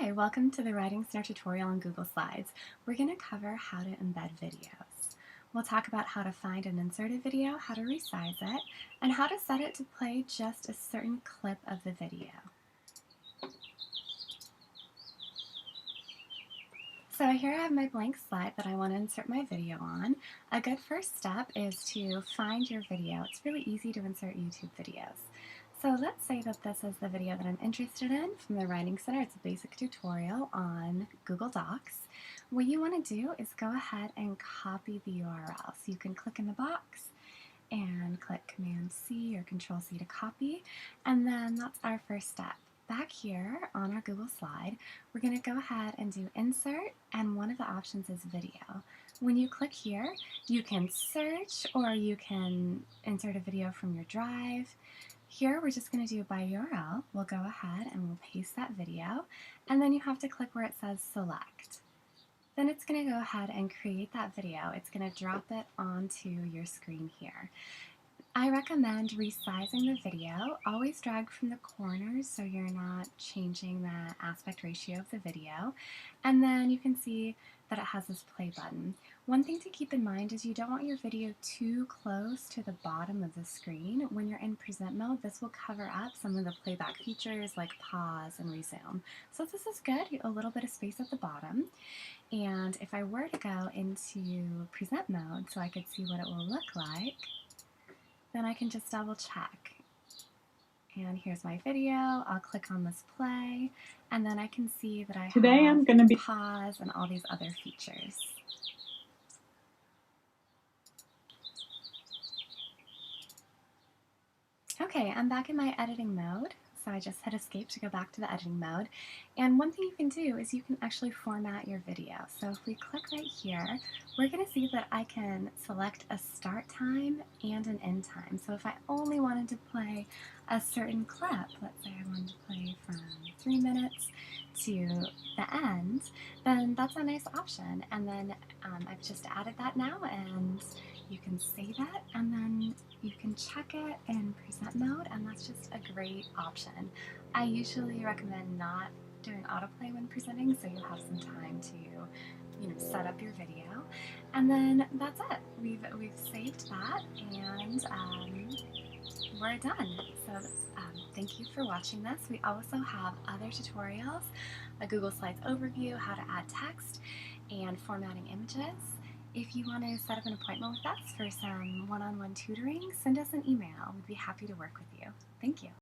Hi, welcome to the Writing Center tutorial on Google Slides. We're going to cover how to embed videos. We'll talk about how to find and insert a video, how to resize it, and how to set it to play just a certain clip of the video. So here I have my blank slide that I want to insert my video on. A good first step is to find your video. It's really easy to insert YouTube videos. So let's say that this is the video that I'm interested in from the Writing Center. It's a basic tutorial on Google Docs. What you want to do is go ahead and copy the URL. So you can click in the box and click Command C or Control C to copy, and then that's our first step. Back here on our Google slide, we're going to go ahead and do Insert, and one of the options is Video. When you click here, you can search or you can insert a video from your drive. Here we're just going to do by URL. We'll go ahead and we'll paste that video, and then you have to click where it says Select. Then it's going to go ahead and create that video. It's going to drop it onto your screen here. I recommend resizing the video. Always drag from the corners so you're not changing the aspect ratio of the video. And then you can see that it has this play button. One thing to keep in mind is you don't want your video too close to the bottom of the screen. When you're in present mode, this will cover up some of the playback features like pause and resume. So this is good, a little bit of space at the bottom. And if I were to go into present mode so I could see what it will look like, then I can just double check. And here's my video. I'll click on this play, and then I can see that I have pause and all these other features. Okay, I'm back in my editing mode. So I just hit escape to go back to the editing mode. And one thing you can do is you can actually format your video. So if we click right here, we're going to see that I can select a start time and an end time. So if I only wanted to play a certain clip, let's say I wanted to play from 3 minutes to the end, then that's a nice option. And then I've just added that now, and you can save it, and then you can check it in present mode, and that's just a great option. I usually recommend not doing autoplay when presenting, so you have some time to set up your video, and then that's it. We've saved that, and we're done. So thank you for watching this. We also have other tutorials, a Google Slides overview, how to add text, and formatting images. If you want to set up an appointment with us for some one-on-one tutoring, send us an email. We'd be happy to work with you. Thank you.